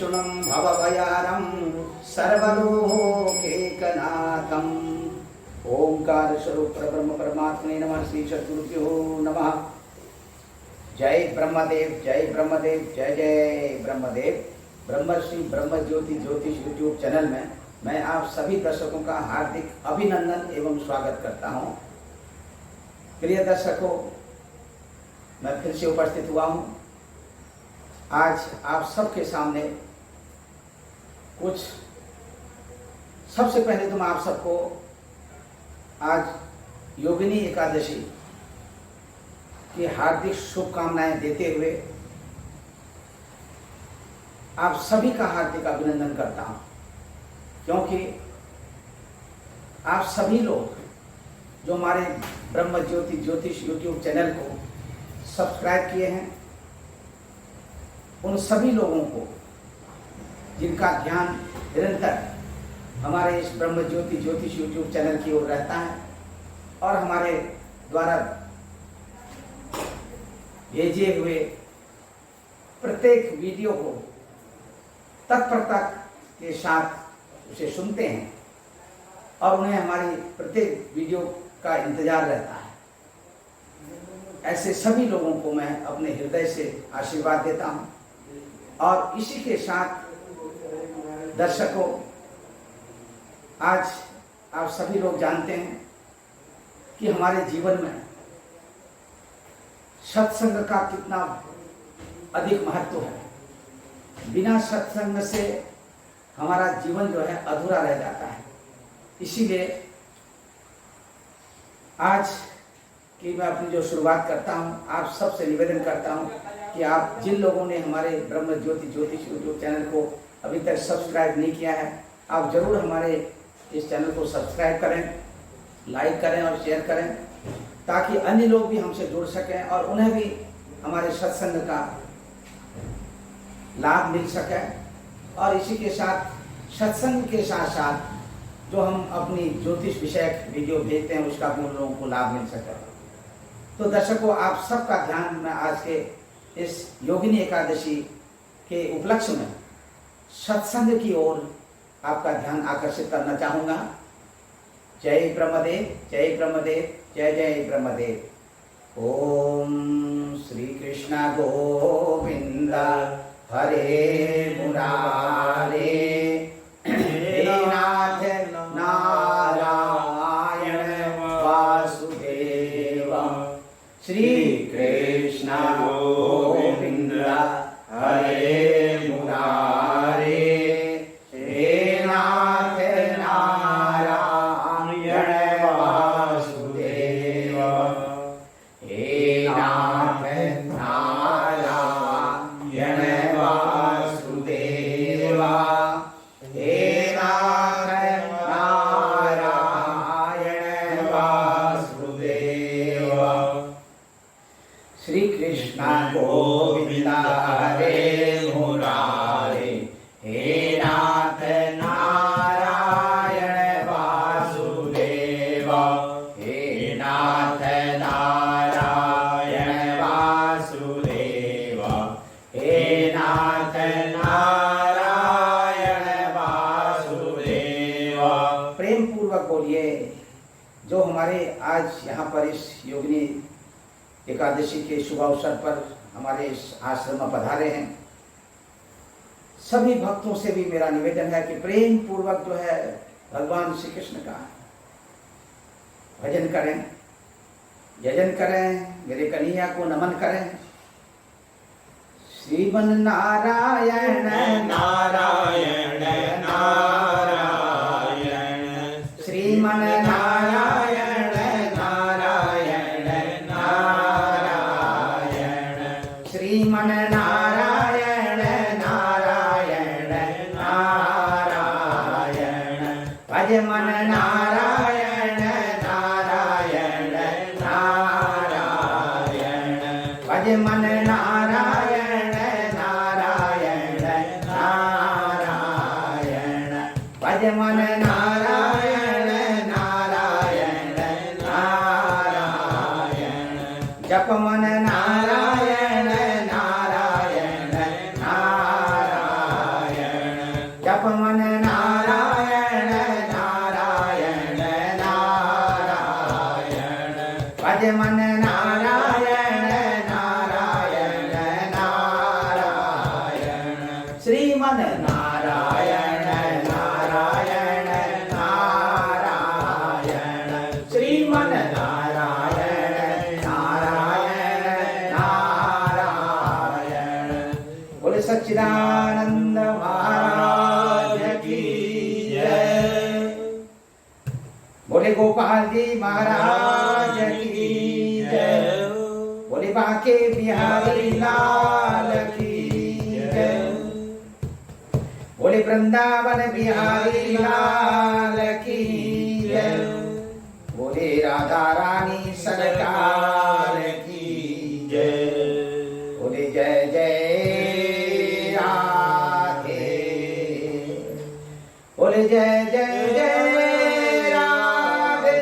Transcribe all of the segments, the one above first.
विष्णुं भवभयानं सर्वलोकैकनाथम्। ओंकार स्वरूप परब्रह्म परमात्मने नमः। श्री सद्गुरुभ्यो नमः। जय ब्रह्मदेव, जय ब्रह्मदेव, जय जय ब्रह्मदेव। ब्रह्मश्री ब्रह्म ज्योति ज्योतिष यूट्यूब चैनल में मैं आप सभी दर्शकों का हार्दिक अभिनंदन एवं स्वागत करता हूं। प्रिय दर्शकों, मैं फिर से उपस्थित हुआ हूं। आज आप सबके सामने कुछ सबसे पहले तो मैं आप सबको आज योगिनी एकादशी की हार्दिक शुभकामनाएं देते हुए आप सभी का हार्दिक अभिनंदन करता हूं, क्योंकि आप सभी लोग जो हमारे ब्रह्म ज्योति ज्योतिष यूट्यूब चैनल को सब्सक्राइब किए हैं, उन सभी लोगों को जिनका ध्यान निरंतर हमारे इस ब्रह्म ज्योति ज्योतिष यूट्यूब चैनल की ओर रहता है और हमारे द्वारा भेजे हुए प्रत्येक वीडियो को तत्परता के साथ उसे सुनते हैं और उन्हें हमारी प्रत्येक वीडियो का इंतजार रहता है। ऐसे सभी लोगों को मैं अपने हृदय से आशीर्वाद देता हूं और इसी के साथ दर्शकों, आज आप सभी लोग जानते हैं कि हमारे जीवन में सत्संग का कितना अधिक महत्व है। बिना सत्संग से हमारा जीवन जो है अधूरा रह जाता है। इसीलिए आज की मैं अपनी जो शुरुआत करता हूं, आप सबसे निवेदन करता हूं कि आप जिन लोगों ने हमारे ब्रह्म ज्योति ज्योतिष यूट्यूब चैनल को अभी तक सब्सक्राइब नहीं किया है, आप जरूर हमारे इस चैनल को सब्सक्राइब करें, लाइक करें और शेयर करें, ताकि अन्य लोग भी हमसे जुड़ सकें और उन्हें भी हमारे सत्संग का लाभ मिल सके। और इसी के साथ सत्संग के साथ साथ जो हम अपनी ज्योतिष विषयक वीडियो भेजते हैं, उसका भी उन लोगों को लाभ मिल सके। तो दर्शकों, आप सबका ध्यान मैं आज के इस योगिनी एकादशी के उपलक्ष्य में सत्संग की ओर आपका ध्यान आकर्षित करना चाहूंगा। जय ब्रह्मदेव, जय ब्रह्मदेव, जय जय ब्रह्मदेव। ओम श्री कृष्ण गोविंद हरे मुरारे, हे नाथ नारायण वासुदेव। श्री कृष्ण गोविंद हरे मुरारे, हे नाथ नारायण वासुदेव। हे नाथ नारायण वासुदेव। हे नाथ नारायण वासुदेव। श्री कृष्ण गोविंद हरे मुरारे, हे नाथ नारायण वासुदेव। हे नाथ नारायण वासुदेव। हे नाथ नारायण वासुदेव। प्रेम पूर्वक बोलिए। जो हमारे आज यहाँ पर इस योगिनी एकादशी के शुभ अवसर पर हमारे इस आश्रम में पधारे हैं, सभी भक्तों से भी मेरा निवेदन है कि प्रेम पूर्वक जो है भगवान श्री कृष्ण का भजन करें, यजन करें, मेरे कन्हैया को नमन करें। श्रीमन नारायण नारायण नारायण, श्रीमन नारायण नारायण नारायण, श्रीमन नारायण नारायण नारायण। भज मन नारायण नारायण नारायण, भज मन नारायण नारायण नारायण, भज मन नारायण नारायण नारायण। जप मन नारायण नारायण नारायण। सच्चिदानंद महाराज की जय। बोले गोपाल जी महाराज की जय। बोले बांके बिहारी लाल की जय। बोले वृंदावन बिहारी लाल की जय। बोले राधा रानी सरकार की जय। बोले जय जय राधे। बोले जय जय जय राधे।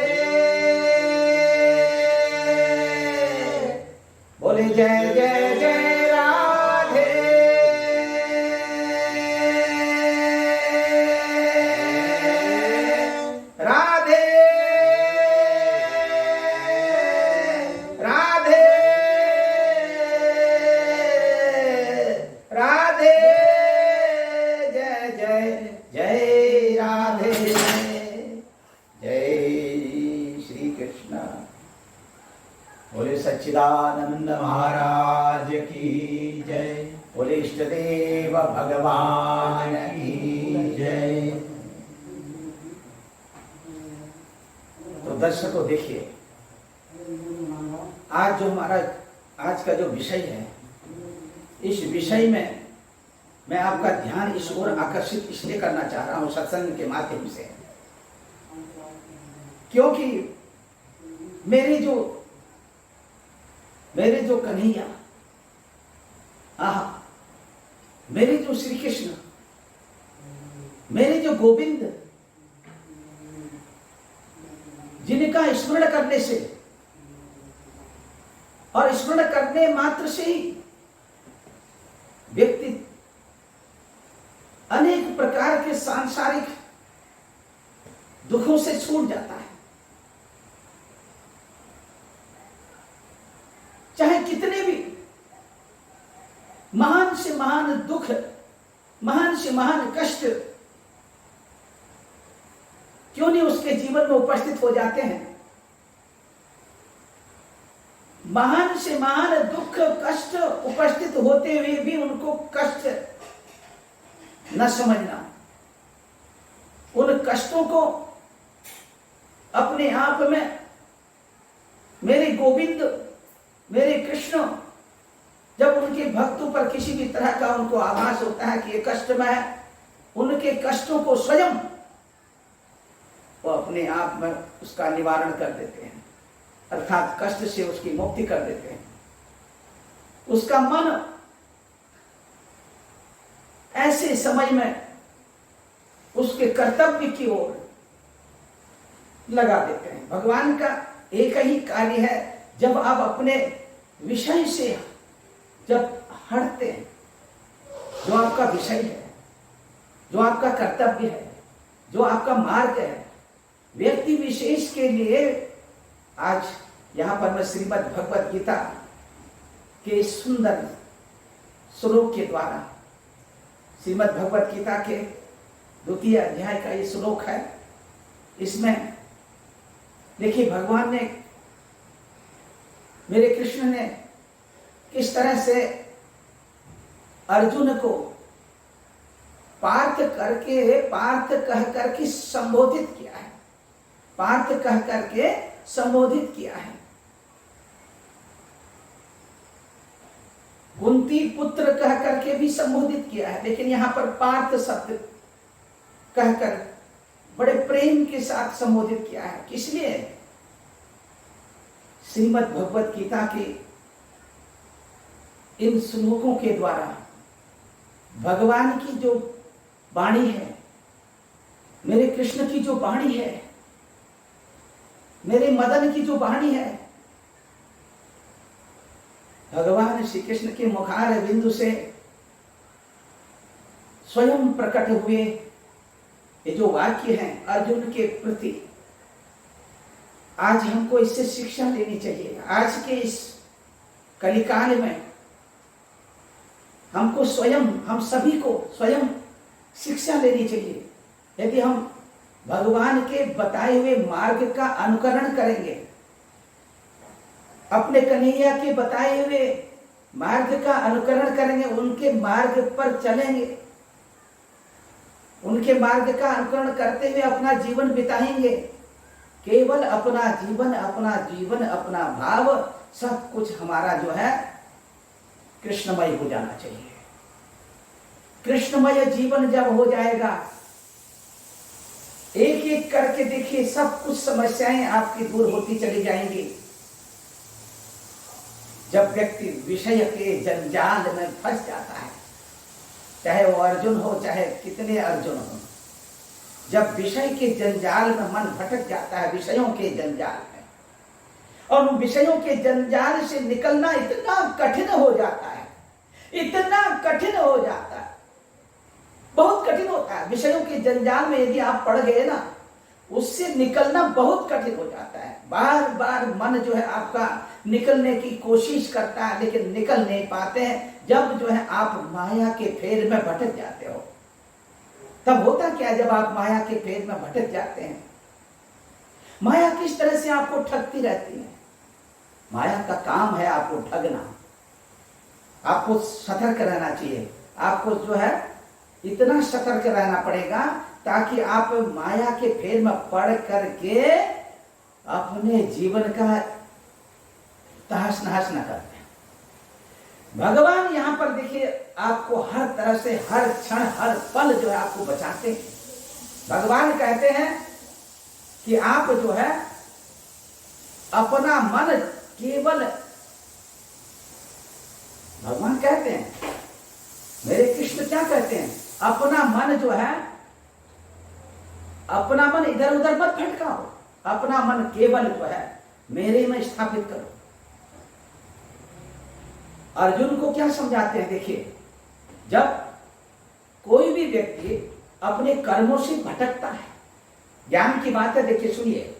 बोले जय जय जय राधे। राधे राधे राधे। जय जय जय राधे। जय श्री कृष्ण। बोले सच्चिदानंद महाराज की जय। बोले इष्ट देव भगवान की जय। तो दर्शकों देखिए, आज जो हमारा आज का जो विषय है, इस विषय में मैं आपका ध्यान इस ओर आकर्षित इसलिए करना चाह रहा हूं सत्संग के माध्यम से, क्योंकि मेरे जो कन्हैया, मेरे जो श्री कृष्ण, मेरे जो गोविंद, जिनका स्मरण करने से और स्मरण करने मात्र से ही व्यक्ति अनेक प्रकार के सांसारिक दुखों से छूट जाता है। चाहे कितने भी महान से महान दुख, महान से महान कष्ट क्यों नहीं उसके जीवन में उपस्थित हो जाते हैं, महान से महान दुख कष्ट उपस्थित होते हुए भी उनको कष्ट न समझना, उन कष्टों को अपने आप में मेरे गोविंद, मेरे कृष्ण, जब उनके भक्तों पर किसी भी तरह का उनको आभास होता है कि ये कष्ट में है, उनके कष्टों को स्वयं वो अपने आप में उसका निवारण कर देते हैं, अर्थात कष्ट से उसकी मुक्ति कर देते हैं। उसका मन ऐसे समय में उसके कर्तव्य की ओर लगा देते हैं। भगवान का एक ही कार्य है, जब आप अपने विषय से जब हटते हैं, जो आपका विषय है, जो आपका कर्तव्य है, जो आपका मार्ग है, व्यक्ति विशेष के लिए आज यहां पर मैं श्रीमद् भगवत गीता के सुंदर श्लोक के द्वारा, श्रीमद् भगवत गीता के 2 अध्याय का ये श्लोक है। इसमें देखिए भगवान ने, मेरे कृष्ण ने किस तरह से अर्जुन को पार्थ कह करके संबोधित किया है, पार्थ कह करके संबोधित किया है। कुंती पुत्र कह करके भी संबोधित किया है, लेकिन यहां पर पार्थ शब्द कहकर बड़े प्रेम के साथ संबोधित किया है। किस लिए? श्रीमद् भगवत गीता के इन श्लोकों के द्वारा भगवान की जो वाणी है, मेरे कृष्ण की जो वाणी है, मेरे मदन की जो वाणी है, भगवान श्री कृष्ण के मुखार बिंदु से स्वयं प्रकट हुए ये जो वाक्य हैं अर्जुन के प्रति, आज हमको इससे शिक्षा लेनी चाहिए। आज के इस कलिकाल में हमको स्वयं, हम सभी को स्वयं शिक्षा लेनी चाहिए। यदि हम भगवान के बताए हुए मार्ग का अनुकरण करेंगे, अपने कन्हैया के बताए हुए मार्ग का अनुकरण करेंगे, उनके मार्ग पर चलेंगे, उनके मार्ग का अनुकरण करते हुए अपना जीवन बिताएंगे, केवल अपना जीवन, अपना जीवन, अपना भाव, सब कुछ हमारा जो है कृष्णमय हो जाना चाहिए। कृष्णमय जीवन जब हो जाएगा, एक एक करके देखिए सब कुछ समस्याएं आपकी दूर होती चली जाएंगी। जब व्यक्ति विषय के जंजाल में फंस जाता है, चाहे वो अर्जुन हो चाहे कितने अर्जुन हो, जब विषय के जंजाल में मन भटक जाता है, विषयों के जंजाल में, और उन विषयों के जंजाल से निकलना इतना कठिन हो जाता है, इतना कठिन हो जाता है, बहुत कठिन होता है। विषयों के जंजाल में यदि आप पड़ गए ना, उससे निकलना बहुत कठिन हो जाता है। बार बार मन जो है आपका निकलने की कोशिश करता है, लेकिन निकल नहीं पाते हैं। जब जो है आप माया के फेर में भटक जाते हो, तब होता क्या जब आप माया के फेर में भटक जाते हैं? माया किस तरह से आपको ठगती रहती है। माया का काम है आपको ठगना। आपको सतर्क रहना चाहिए। आपको जो है इतना सतर्क रहना पड़ेगा ताकि आप माया के फेर में पड़ करके अपने जीवन का तहस नहस न करते। भगवान यहां पर देखिए आपको हर तरह से, हर क्षण, हर पल जो है आपको बचाते हैं। भगवान कहते हैं कि आप जो है अपना मन केवल, भगवान कहते हैं, मेरे कृष्ण क्या कहते हैं, अपना मन जो है, अपना मन इधर उधर मत भटकाओ, अपना मन केवल जो है मेरे में स्थापित करो। अर्जुन को क्या समझाते हैं? देखिए, जब कोई भी व्यक्ति अपने कर्मों से भटकता है, ज्ञान की बात है, देखिए सुनिए,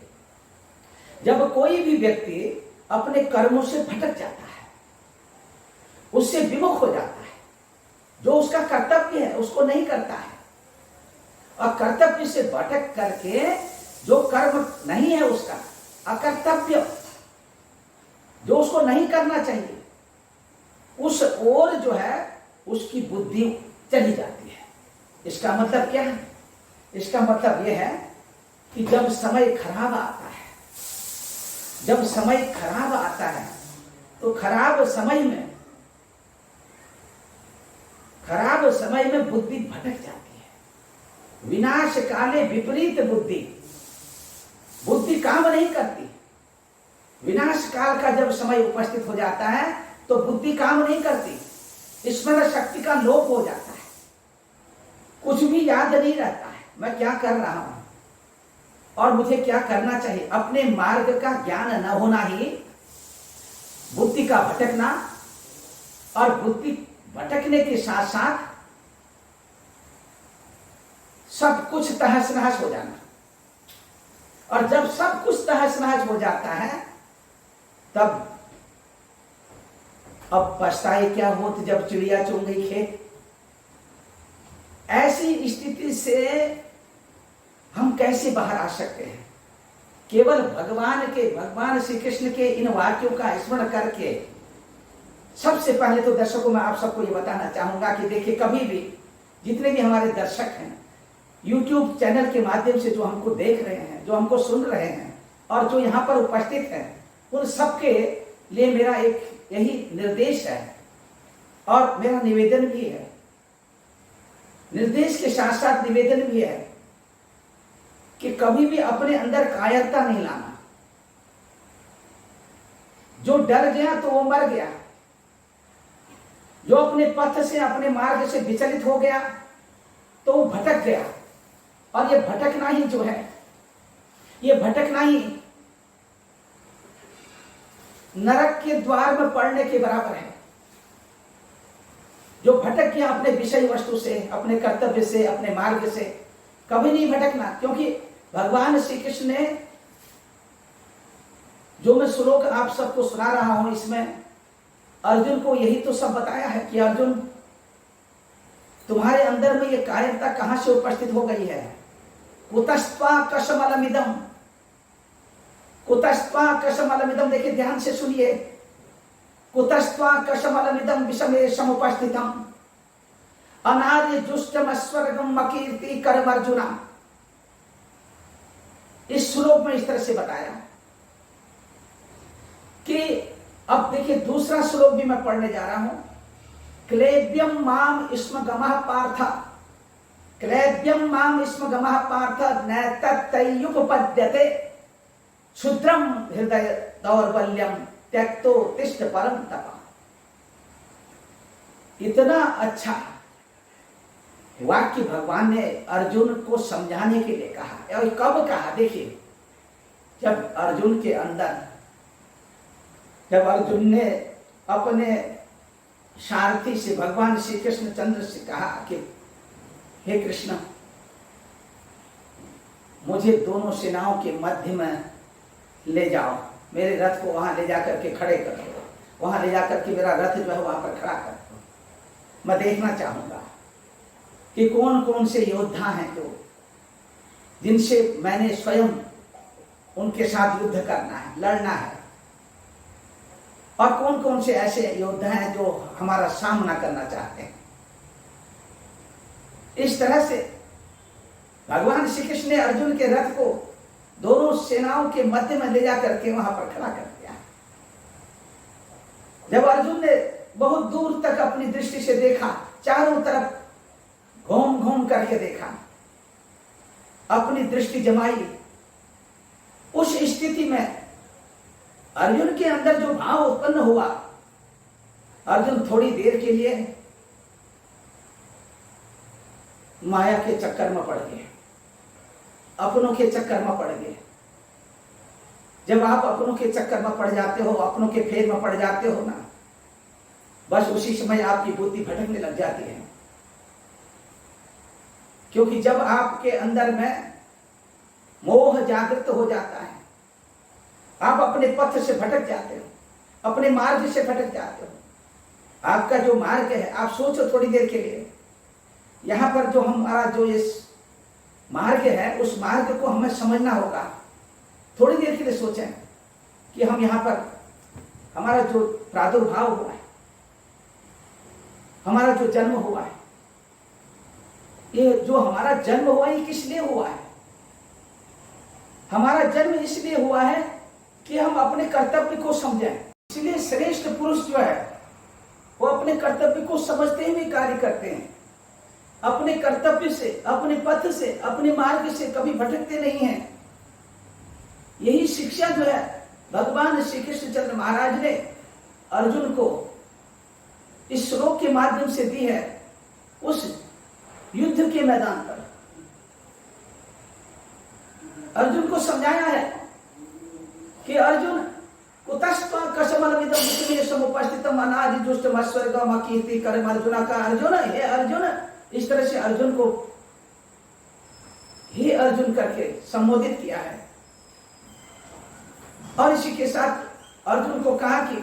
जब कोई भी व्यक्ति अपने कर्मों से भटक जाता है, उससे विमुख हो जाता है, जो उसका कर्तव्य है उसको नहीं करता है, और कर्तव्य से भटक करके जो कर्म नहीं है उसका, अकर्तव्य, जो उसको नहीं करना चाहिए, उस ओर जो है उसकी बुद्धि चली जाती है। इसका मतलब क्या है? इसका मतलब यह है कि जब समय खराब आता है, जब समय खराब आता है, तो खराब समय में बुद्धि भटक जाती है। विनाश काले विपरीत बुद्धि, बुद्धि काम नहीं करती। विनाश काल का जब समय उपस्थित हो जाता है तो बुद्धि काम नहीं करती, स्मरण शक्ति का लोप हो जाता है, कुछ भी याद नहीं रहता है, मैं क्या कर रहा हूं और मुझे क्या करना चाहिए। अपने मार्ग का ज्ञान न होना ही बुद्धि का भटकना, और बुद्धि भटकने के साथ साथ सब कुछ तहस नहस हो जाना। और जब सब कुछ तहस नहस हो जाता है, तब अब पछताए क्या होत जब चिड़िया चुन गई खेत। ऐसी स्थिति से हम कैसे बाहर आ सकते हैं? केवल भगवान श्री कृष्ण के इन वाक्यों का स्मरण करके। सबसे पहले तो दर्शकों में आप सबको ये बताना चाहूंगा कि देखिए, कभी भी जितने भी हमारे दर्शक हैं YouTube चैनल के माध्यम से जो हमको देख रहे हैं, जो हमको सुन रहे हैं, और जो यहाँ पर उपस्थित हैं, उन सबके लिए मेरा एक यही निर्देश है और मेरा निवेदन भी है। निर्देश के साथ साथ निवेदन भी है कि कभी भी अपने अंदर कायरता नहीं लाना। जो डर गया तो वो मर गया, जो अपने पथ से, अपने मार्ग से विचलित हो गया तो वो भटक गया। और ये भटकना ही जो है, ये भटकना ही नरक के द्वार में पड़ने के बराबर है। जो भटक गया अपने विषय वस्तु से, अपने कर्तव्य से, अपने मार्ग से, कभी नहीं भटकना। क्योंकि भगवान श्री कृष्ण ने जो मैं श्लोक आप सबको सुना रहा हूं, इसमें अर्जुन को यही तो सब बताया है कि अर्जुन, तुम्हारे अंदर में ये कायरता कहां से उपस्थित हो गई है। कुतस्त्वा कसमलमिदम, कुतस्त्वा कसमलमिदम। देखिए ध्यान से सुनिए, कुतस्त्वा कशमलमिदं विषमे समुपस्थितम् अनार्य जुष्टम स्वर्गम अकीर्ति कर्म अर्जुना। इस श्लोक में इस तरह से बताया कि अब देखिए दूसरा श्लोक भी मैं पढ़ने जा रहा हूं। क्लेब्यम माम स्म गमः पार्थ, क्लेब्यम माम स्म गमः पार्थ नैतत्तयुपपद्यते क्षुद्रम हृदय दौर्बल्यम त्यक्तो तिष्ठ परम तप। इतना अच्छा वाक्य भगवान ने अर्जुन को समझाने के लिए कहा। और कब कहा? देखिए, जब अर्जुन के अंदर, जब अर्जुन ने अपने सारथी से भगवान श्री कृष्ण चंद्र से कहा कि हे कृष्ण, मुझे दोनों सेनाओं के मध्य में ले जाओ, मेरे रथ को वहां ले जाकर के खड़े कर दो, वहां ले जाकर के मेरा रथ जो है वहां पर खड़ा कर दो। मैं देखना चाहूंगा कि कौन कौन से योद्धा हैं जो जिनसे मैंने स्वयं उनके साथ युद्ध करना है, लड़ना है, और कौन कौन से ऐसे योद्धा हैं जो हमारा सामना करना चाहते हैं। इस तरह से भगवान श्री कृष्ण ने अर्जुन के रथ को दोनों सेनाओं के मध्य में ले जाकर के वहां पर खड़ा कर दिया। जब अर्जुन ने बहुत दूर तक अपनी दृष्टि से देखा, चारों तरफ घूम घूम करके देखा, अपनी दृष्टि जमाई, उस स्थिति में अर्जुन के अंदर जो भाव उत्पन्न हुआ, अर्जुन थोड़ी देर के लिए माया के चक्कर में पड़ गए, अपनों के चक्कर में पड़ गए। जब आप अपनों के चक्कर में पड़ जाते हो, अपनों के फेर में पड़ जाते हो ना, बस उसी समय आपकी बुद्धि भटकने लग जाती है। क्योंकि जब आपके अंदर में मोह जागृत हो जाता है, आप अपने पथ से भटक जाते हो, अपने मार्ग से भटक जाते हो। आपका जो मार्ग है, आप सोचो थोड़ी देर के लिए, यहां पर जो हमारा जो इस मार्ग है, उस मार्ग को हमें समझना होगा। थोड़ी देर के लिए सोचें कि हम यहां पर, हमारा जो प्रादुर्भाव हुआ है, हमारा जो जन्म हुआ है, ये जो हमारा जन्म हुआ है, ये किस लिए हुआ है? हमारा जन्म इसलिए हुआ है कि हम अपने कर्तव्य को समझें। इसलिए श्रेष्ठ पुरुष जो है वो अपने कर्तव्य को समझते हुए कार्य करते हैं। अपने कर्तव्य से, अपने पथ से, अपने मार्ग से कभी भटकते नहीं हैं। यही शिक्षा जो है भगवान श्री कृष्ण चंद्र महाराज ने अर्जुन को इस श्लोक के माध्यम से दी है। उस युद्ध के मैदान पर अर्जुन को समझाया है कि अर्जुन कुतस्त्वा कशमलमिदं विषमे समुपस्थितम् अनादि दुष्टम स्वर्गम अकीर्ति कर्म अर्जुना का अर्जुन, हे अर्जुन, इस तरह से अर्जुन को हे अर्जुन करके संबोधित किया है। और इसी के साथ अर्जुन को कहा कि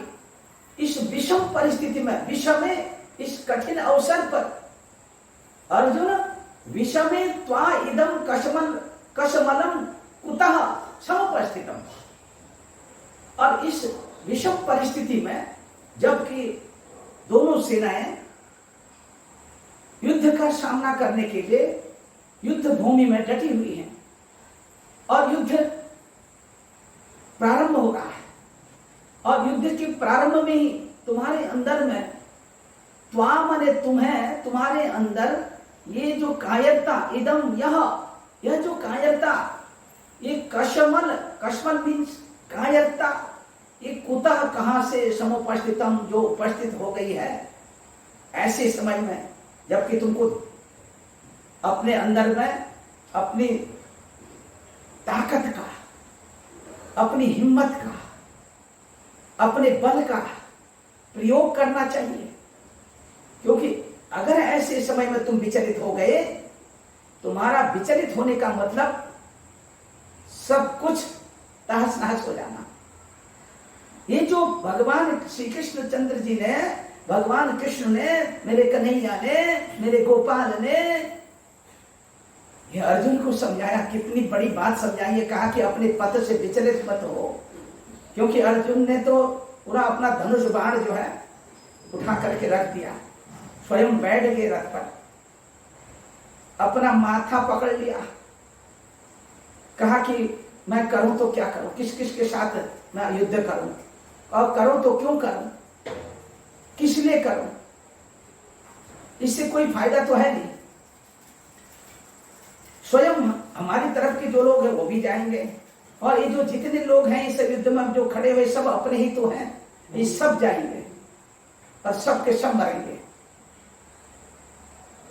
इस विषम परिस्थिति में, विषमे, इस कठिन अवसर पर अर्जुन, विषमे त्वा इदम कशमलम कुतः समुपस्थितम्। और इस विषम परिस्थिति में जबकि दोनों सेनाएं युद्ध का सामना करने के लिए युद्ध भूमि में डटी हुई हैं और युद्ध प्रारंभ हो रहा है, और युद्ध के प्रारंभ में ही तुम्हारे अंदर में, त्वा माने तुम्हें, तुम्हारे अंदर ये जो कायरता, इदम, यह जो कायरता, ये कशमल मीन्स कायरता, ये कुतः, कहां से, समुपस्थितम, जो उपस्थित हो गई है ऐसे समय में, जबकि तुमको अपने अंदर में अपनी ताकत का, अपनी हिम्मत का, अपने बल का प्रयोग करना चाहिए। क्योंकि अगर ऐसे समय में तुम विचलित हो गए, तुम्हारा विचलित होने का मतलब सब कुछ तहस नहस हो जाना। ये जो भगवान श्री कृष्ण चंद्र जी ने, भगवान कृष्ण ने, मेरे कन्हैया ने, मेरे गोपाल ने ये अर्जुन को समझाया, कितनी बड़ी बात समझाई है। कहा कि अपने पथ से विचलित मत हो, क्योंकि अर्जुन ने तो उन्होंने अपना धनुष बाण जो है उठा करके रख दिया, स्वयं बैठ गए रथ पर, अपना माथा पकड़ लिया, कहा कि मैं करूं तो क्या करूं, किस किस के साथ मैं युद्ध करूं, और करूं तो क्यों करूं, किस लिए करूं, इससे कोई फायदा तो है नहीं। स्वयं हमारी तरफ के जो लोग हैं वो भी जाएंगे, और ये जो जितने लोग हैं इस युद्ध में जो खड़े हुए सब अपने ही तो हैं, ये सब जाएंगे और सब के सब मरेंगे,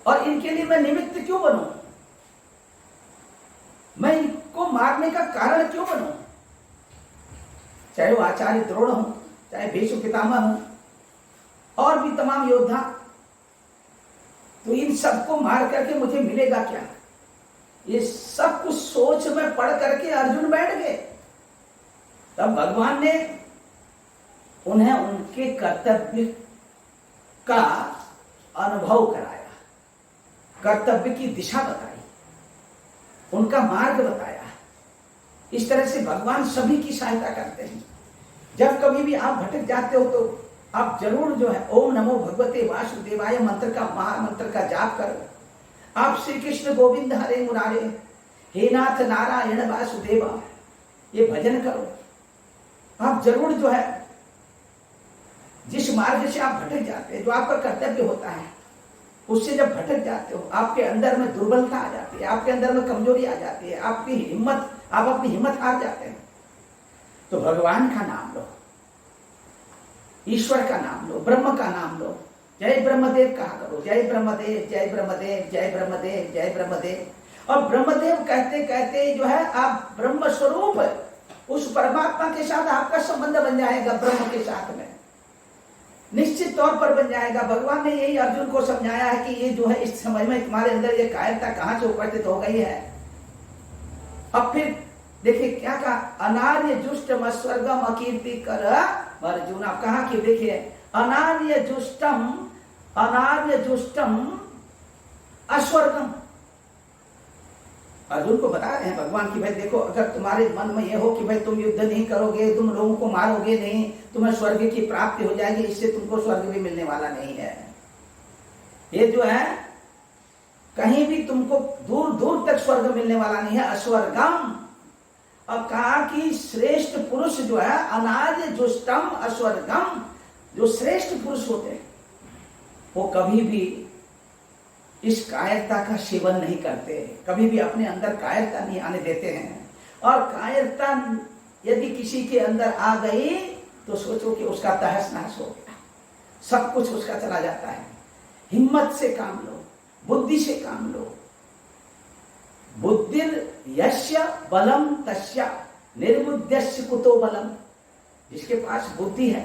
और इनके लिए मैं निमित्त क्यों बनूं, मैं इनको मारने का कारण क्यों बनूं। चाहे वो आचार्य द्रोण हो, चाहे भीष्म पितामह हो, और भी तमाम योद्धा, तो इन सबको मार करके मुझे मिलेगा क्या, ये सब कुछ सोच में पढ़ करके अर्जुन बैठ गए। तब भगवान ने उन्हें उनके कर्तव्य का अनुभव कराया, कर्तव्य की दिशा बताई, उनका मार्ग बताया। इस तरह से भगवान सभी की सहायता करते हैं। जब कभी भी आप भटक जाते हो तो आप जरूर जो है ओम नमो भगवते वासुदेवाय मंत्र का, महामंत्र का जाप करो। आप श्री कृष्ण गोविंद हरे मुरारे, हे नाथ नारायण वासुदेवा, ये भजन करो। आप जरूर जो है जिस मार्ग से आप भटक जाते हैं, जो आपका कर्तव्य होता है, उससे जब भटक जाते हो आपके अंदर में दुर्बलता आ जाती है, आपके अंदर में कमजोरी आ जाती है, आपकी हिम्मत, आप अपनी हिम्मत हार जाते हैं, तो भगवान का नाम लो, ईश्वर का नाम लो, ब्रह्म का नाम लो, जय ब्रह्मदेव कहा करो, जय ब्रह्मदेव जय ब्रह्मदेव जय ब्रह्मदेव जय ब्रह्मदेव। और ब्रह्मदेव कहते कहते जो है आप ब्रह्म स्वरूप उस परमात्मा के साथ आपका संबंध बन जाएगा, ब्रह्म के साथ में निश्चित तौर पर बन जाएगा। भगवान ने यही अर्जुन को समझाया है कि ये जो है इस समय में तुम्हारे अंदर ये कायरता कहां से उपस्थित हो गई है। अब फिर देखिए क्या कहा, अनार्य जुष्टम अस्वर्गम अकीर्ति कर अर्जुन। आप कहा कि देखिए अनार्य जुष्टम अस्वर्गम, अर्जुन को बता रहे हैं भगवान की भाई देखो, अगर तुम्हारे मन में यह हो कि भाई तुम युद्ध नहीं करोगे, तुम लोगों को मारोगे नहीं, तुम्हें स्वर्ग की प्राप्ति हो जाएगी, इससे तुमको स्वर्ग भी मिलने वाला नहीं है। ये जो है कहीं भी तुमको दूर दूर तक स्वर्ग मिलने वाला नहीं है, अस्वर्गम। अब कहा कि श्रेष्ठ पुरुष जो है अनार्य जुष्टम अस्वर्गम, जो श्रेष्ठ पुरुष होते हैं वो कभी भी इस कायरता का सेवन नहीं करते, कभी भी अपने अंदर कायरता नहीं आने देते हैं। और कायरता यदि किसी के अंदर आ गई तो सोचो कि उसका तहस नहस हो गया, सब कुछ उसका चला जाता है। हिम्मत से काम लो, बुद्धि से काम लो। बुद्धिर यस्य बलम तस्य निर्बुद्ध्यस्य कुतो बलम। जिसके पास बुद्धि है,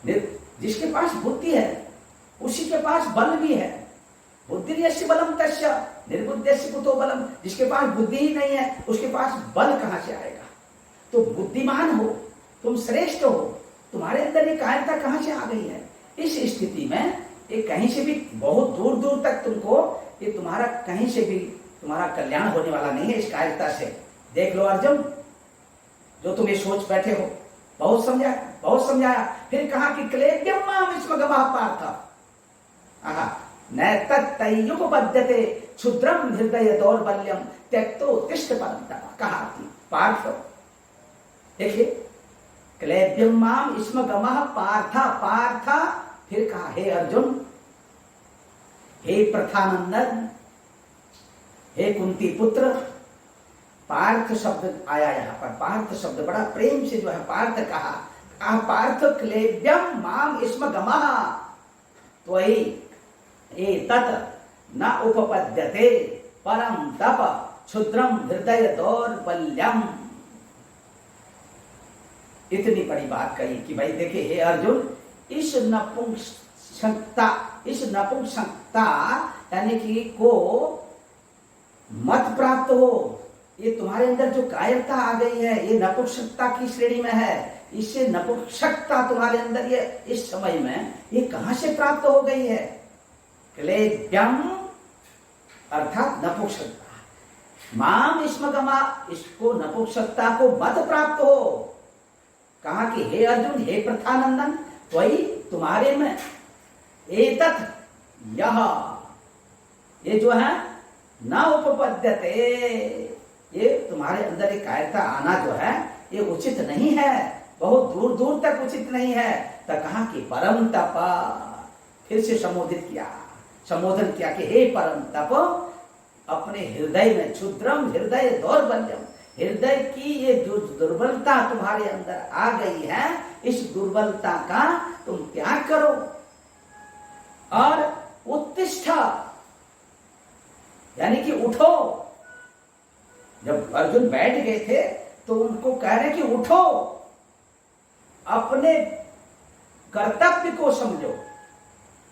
जिसके पास बुद्धि है उसी के पास बल भी है। बुद्धि यस्य बलम तस्य निर्बुद्ध्यस्य कुतो बलम। जिसके पास बुद्धि ही नहीं है उसके पास बल कहां से आएगा। तो बुद्धिमान हो, तुम श्रेष्ठ हो, तुम्हारे अंदर ये कायरता कहां से आ गई है। इस स्थिति में ये कहीं से भी बहुत दूर दूर तक तुमको ये तुम्हारा कहीं से भी तुम्हारा कल्याण होने वाला नहीं है इस कायरता से। देख लो अर्जुन, जो तुम ये सोच बैठे हो, बहुत समझाया बहुत समझाया। फिर कहा कि क्लेद्यम माम स्मगमः पार्थ न तत्तयुपपद्यते क्षुद्रम हृदय दौर्बल्यम त्यक्तो तिष्ठ परंतप। कहा कि पार्थ देखिए, क्लेद्यम माम स्मगमः पार्थ पार्थ। फिर कहा हे अर्जुन, हे प्रथानंदन, हे कुंती पुत्र। पार्थ शब्द आया यहाँ पर, पार्थ शब्द बड़ा प्रेम से जो है पार्थ कहा। पार्थ क्लेद्यम माम स्मगमः त्वयि एतत् न उपपद्यते परम तप क्षुद्रम हृदय दौर्बल्यम। इतनी बड़ी बात कही कि भाई देखिए हे अर्जुन, इस नपुंसकता यानी कि को मत प्राप्त हो। ये तुम्हारे अंदर जो कायरता आ गई है ये नपुंसकता की श्रेणी में है। इससे नपुंसकता तुम्हारे अंदर ये इस समय में ये कहां से प्राप्त हो गई है। क्लेद्यम अर्थात नपुंसकता, माम स्मगमा, इसको नपुंसकता को मत प्राप्त हो। कहा कि हे अर्जुन, हे प्रथानंदन, त्वयि तुम्हारे में एतत् यह, ये जो है न उपपद्यते, ये तुम्हारे अंदर एक कायरता आना जो है ये उचित नहीं है, बहुत दूर दूर तक उचित नहीं है। तो कहा कि परम तप, फिर से संबोधन किया कि हे परम तप, अपने हृदय में क्षुद्रम हृदय दौर्बल्यम, हृदय की ये जो दुर्बलता तुम्हारे अंदर आ गई है, इस दुर्बलता का तुम त्याग करो और उत्तिष्ठ, यानी कि उठो। जब अर्जुन बैठ गए थे तो उनको कह रहे कि उठो, अपने कर्तव्य को समझो।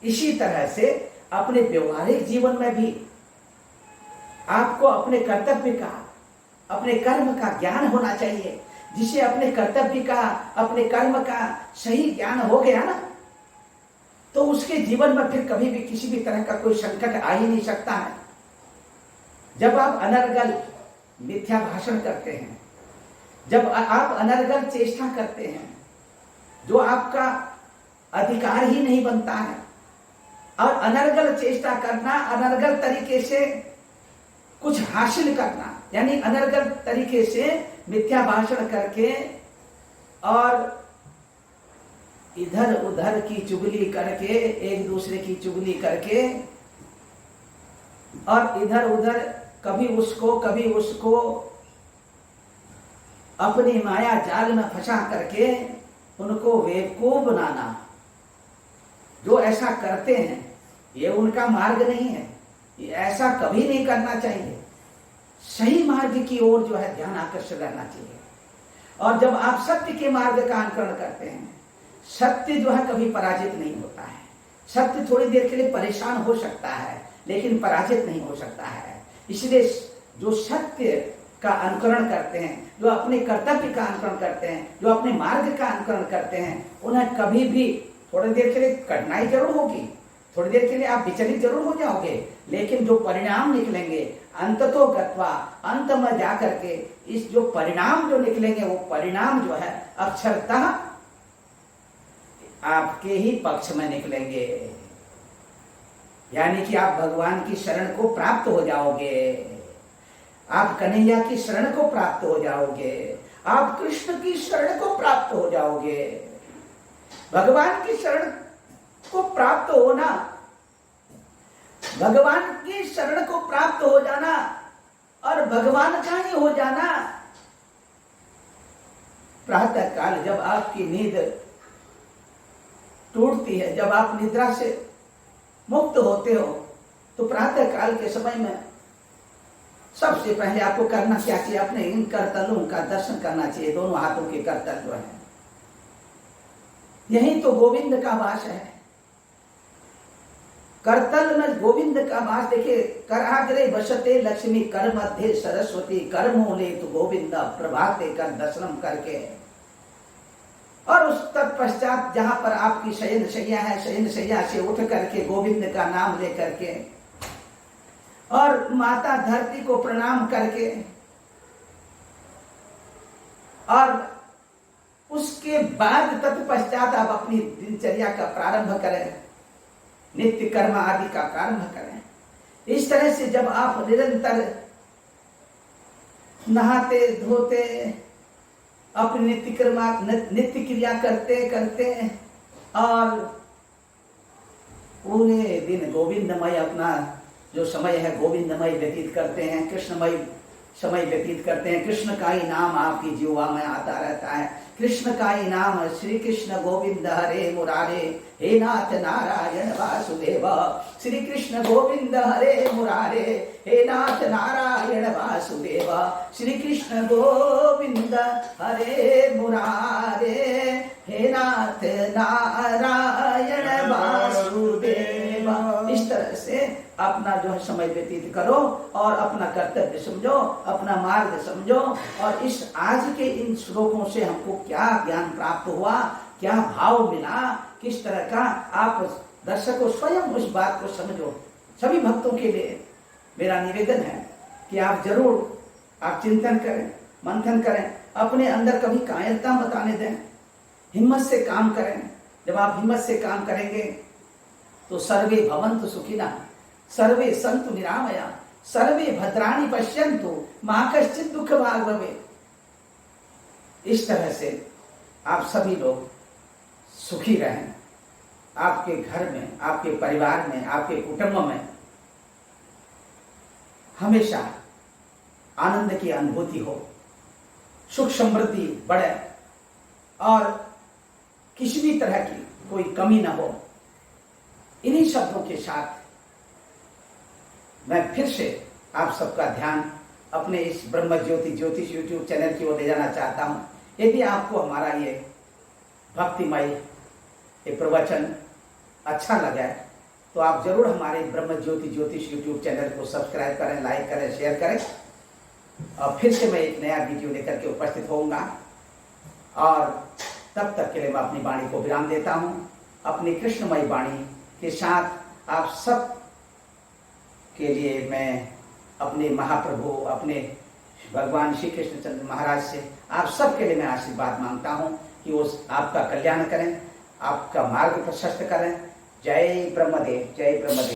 इसी तरह से अपने व्यवहारिक जीवन में भी आपको अपने कर्तव्य का, अपने कर्म का ज्ञान होना चाहिए। जिसे अपने कर्तव्य का, अपने कर्म का सही ज्ञान हो गया ना, तो उसके जीवन में फिर कभी भी किसी भी तरह का कोई संकट आ ही नहीं सकता है। जब आप अनर्गल मिथ्या भाषण करते हैं, जब आप अनर्गल चेष्टा करते हैं, जो आपका अधिकार ही नहीं बनता है, और अनर्गल चेष्टा करना, अनर्गल तरीके से कुछ हासिल करना, यानी अनर्गल तरीके से मिथ्या भाषण करके और इधर उधर की चुगली करके, एक दूसरे की चुगली करके, और इधर उधर कभी उसको अपनी माया जाल में फंसा करके उनको बेवकूफ बनाना, जो ऐसा करते हैं ये उनका मार्ग नहीं है, ये ऐसा कभी नहीं करना चाहिए। सही मार्ग की ओर जो है ध्यान आकर्षित रहना चाहिए। और जब आप सत्य के मार्ग का अनुकरण करते हैं, सत्य जो है कभी पराजित नहीं होता है। सत्य थोड़ी देर के लिए परेशान हो सकता है, लेकिन पराजित नहीं हो सकता है। इसलिए जो सत्य का अनुकरण करते हैं, जो अपने कर्तव्य का अनुकरण करते हैं, जो अपने मार्ग का अनुकरण करते हैं, उन्हें कभी भी, थोड़ी देर के लिए कठिनाई जरूर होगी, थोड़ी देर के लिए आप विचलित जरूर हो जाओगे, लेकिन जो परिणाम निकलेंगे अंततो गत्वा, अंत में जाकर के इस जो परिणाम जो निकलेंगे, वो परिणाम जो है अक्षरतः आपके ही पक्ष में निकलेंगे। यानी कि आप भगवान की शरण को प्राप्त हो जाओगे, आप कन्हैया की शरण को प्राप्त हो जाओगे, आप कृष्ण की शरण को प्राप्त हो जाओगे। भगवान की शरण को प्राप्त होना, भगवान की शरण को प्राप्त हो जाना और भगवान का ही हो जाना। प्रातः काल जब आपकी नींद टूटती है, जब आप निद्रा से मुक्त होते हो, तो प्रातः काल के समय में सबसे पहले आपको करना क्या चाहिए? अपने इन करतलों का दर्शन करना चाहिए। दोनों हाथों के करतल जो है, यही तो गोविंद का वास है। करतल में गोविंद का वास। देखिए, कराग्रे वसते लक्ष्मी, कर मध्य सरस्वती, कर मूले तो गोविंद, प्रभाते कर दर्शनम करके। और उस तत्पश्चात जहां पर आपकी शयन शैया है, शयन शैया से उठ करके गोविंद का नाम लेकर के और माता धरती को प्रणाम करके, और उसके बाद तत्पश्चात आप अपनी दिनचर्या का प्रारंभ करें, नित्य कर्म आदि का प्रारंभ करें। इस तरह से जब आप निरंतर नहाते धोते अपनी नित्य क्रिया करते करते और पूरे दिन गोविंदमय अपना जो समय है गोविंदमय व्यतीत करते हैं, कृष्णमय समय व्यतीत करते हैं। कृष्ण का ही नाम आपकी जीवा में आता रहता है। कृष्ण का ही नाम, श्री कृष्ण गोविंद हरे मुरारे, हे नाथ नारायण वासुदेव। श्री कृष्ण गोविंद हरे मुरारे, हे नाथ नारायण वासुदेव। श्री कृष्ण गोविंद हरे मुरारे, हे नाथ नारायण वासुदेव। इस तरह से अपना जो है समय व्यतीत करो और अपना कर्तव्य समझो, अपना मार्ग समझो। और इस आज के इन श्लोकों से हमको क्या ज्ञान प्राप्त हुआ, क्या भाव मिला, किस तरह का, आप दर्शकों स्वयं उस बात को समझो। सभी भक्तों के लिए मेरा निवेदन है कि आप जरूर आप चिंतन करें, मंथन करें, अपने अंदर कभी कायरता मत आने दें। हिम्मत से काम करें। जब आप हिम्मत से काम करेंगे तो सर्वे भवन्तु सुखिनः, सर्वे सन्तु निरामया, सर्वे भद्राणि पश्यन्तु, मा कश्चित् दुःखभाग् भवेत्। इस तरह से आप सभी लोग सुखी रहें। आपके घर में, आपके परिवार में, आपके कुटुंब में हमेशा आनंद की अनुभूति हो, सुख समृद्धि बढ़े और किसी भी तरह की कोई कमी न हो। इन्हीं शब्दों के साथ मैं फिर से आप सबका ध्यान अपने इस ब्रह्म ज्योति ज्योतिष यूट्यूब चैनल की ओर ले जाना चाहता हूं। यदि आपको हमारा ये भक्तिमय ये प्रवचन अच्छा लगा तो आप जरूर हमारे ब्रह्म ज्योति ज्योतिष यूट्यूब चैनल को सब्सक्राइब करें, लाइक करें, शेयर करें। और फिर से मैं एक नया वीडियो लेकर के उपस्थित होऊंगा और तब तक के लिए मैं अपनी वाणी को विराम देता हूं। अपनी कृष्णमयी वाणी के साथ आप सब के लिए मैं अपने महाप्रभु, अपने भगवान श्री कृष्णचंद्र महाराज से आप सब के लिए मैं आशीर्वाद मांगता हूं कि वो आपका कल्याण करें, आपका मार्ग प्रशस्त करें। जय ब्रह्मदेव, जय ब्रह्मदेव।